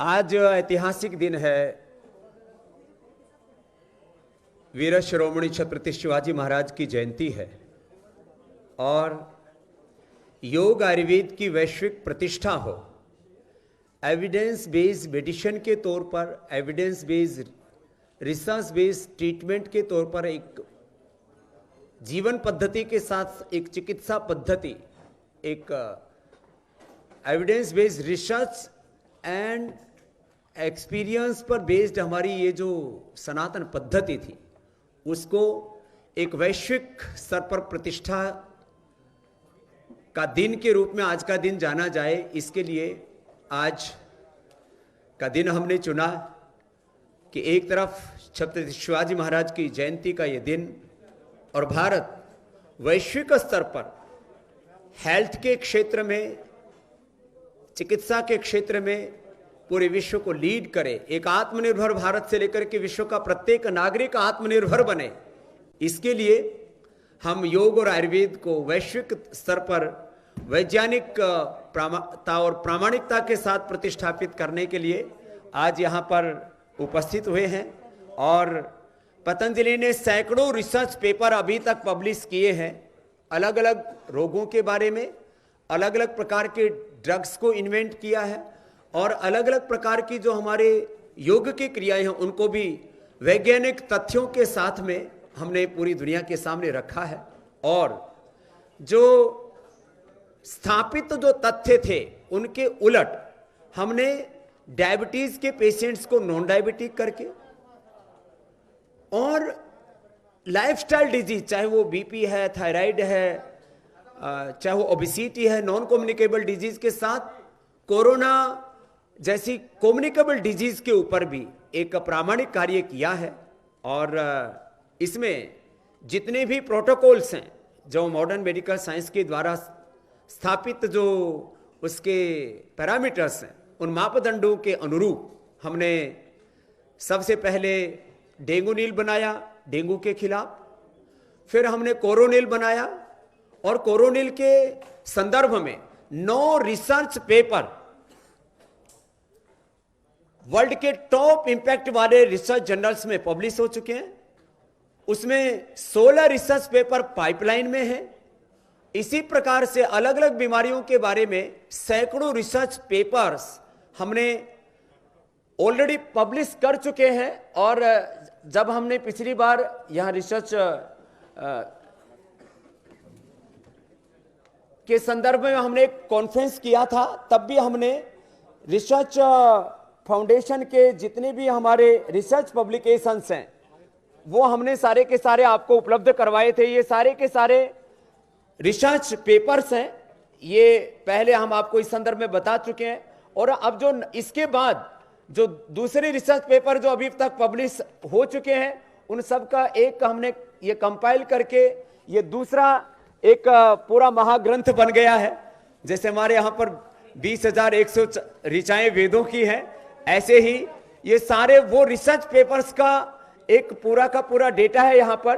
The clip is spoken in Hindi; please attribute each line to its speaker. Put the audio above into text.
Speaker 1: आज ऐतिहासिक दिन है। वीर शिरोमणि छत्रपति शिवाजी महाराज की जयंती है और योग आयुर्वेद की वैश्विक प्रतिष्ठा हो, एविडेंस बेस्ड मेडिसिन के तौर पर, evidence based research based treatment के तौर पर एक जीवन पद्धति के साथ एक चिकित्सा पद्धति, एक evidence based research and experience पर बेस्ड हमारी ये जो सनातन पद्धति थी उसको एक वैश्विक स्तर पर प्रतिष्ठा का दिन के रूप में आज का दिन जाना जाए, इसके लिए आज का दिन हमने चुना कि एक तरफ छत्रपति शिवाजी महाराज की जयंती का ये दिन और भारत वैश्विक स्तर पर हेल्थ के क्षेत्र में, चिकित्सा के क्षेत्र में पूरे विश्व को लीड करे, एक आत्मनिर्भर भारत से लेकर के विश्व का प्रत्येक नागरिक आत्मनिर्भर बने। इसके लिए हम योग और आयुर्वेद को वैश्विक स्तर पर वैज्ञानिक और प्रामाणिकता के साथ प्रतिष्ठापित करने के लिए आज यहाँ पर उपस्थित हुए हैं। और पतंजलि ने सैकड़ों रिसर्च पेपर अभी तक पब्लिश किए हैं, अलग अलग रोगों के बारे में, अलग अलग प्रकार के ड्रग्स को इन्वेंट किया है और अलग अलग प्रकार की जो हमारे योग की क्रियाएं हैं उनको भी वैज्ञानिक तथ्यों के साथ में हमने पूरी दुनिया के सामने रखा है। और जो स्थापित जो तथ्य थे उनके उलट हमने डायबिटीज के पेशेंट्स को नॉन डायबिटिक करके और लाइफस्टाइल डिजीज, चाहे वो बीपी है, थायराइड है, चाहे वो ओबेसिटी है, नॉन कम्युनिकेबल डिजीज के साथ कोरोना जैसी कम्युनिकेबल डिजीज के ऊपर भी एक प्रामाणिक कार्य किया है। और इसमें जितने भी प्रोटोकॉल्स हैं जो मॉडर्न मेडिकल साइंस के द्वारा स्थापित, जो उसके पैरामीटर्स हैं, उन मापदंडों के अनुरूप हमने सबसे पहले डेंगू नील बनाया डेंगू के खिलाफ, फिर हमने कोरोनिल बनाया और कोरोनिल के संदर्भ में 9 रिसर्च पेपर वर्ल्ड के टॉप इंपैक्ट वाले रिसर्च जर्नल्स में पब्लिश हो चुके हैं। उसमें 16 रिसर्च पेपर पाइपलाइन में है। इसी प्रकार से अलग अलग बीमारियों के बारे में सैकड़ों रिसर्च पेपर्स हमने ऑलरेडी पब्लिश कर चुके हैं। और जब हमने पिछली बार यहां रिसर्च के संदर्भ में हमने एक कॉन्फ्रेंस किया था, तब भी हमने रिसर्च फाउंडेशन के जितने भी हमारे रिसर्च पब्लिकेशंस हैं वो हमने सारे के सारे आपको उपलब्ध करवाए थे। ये सारे के सारे रिसर्च पेपर्स हैं, ये पहले हम आपको इस संदर्भ में बता चुके हैं। और अब जो इसके बाद जो दूसरे रिसर्च पेपर जो अभी तक पब्लिश हो चुके हैं उन सब का एक हमने ये कंपाइल करके ये दूसरा एक पूरा महाग्रंथ बन गया है। जैसे हमारे यहाँ पर 20,100 ऋचाएं वेदों की हैं, ऐसे ही ये सारे वो रिसर्च पेपर्स का एक पूरा का पूरा डेटा है यहाँ पर।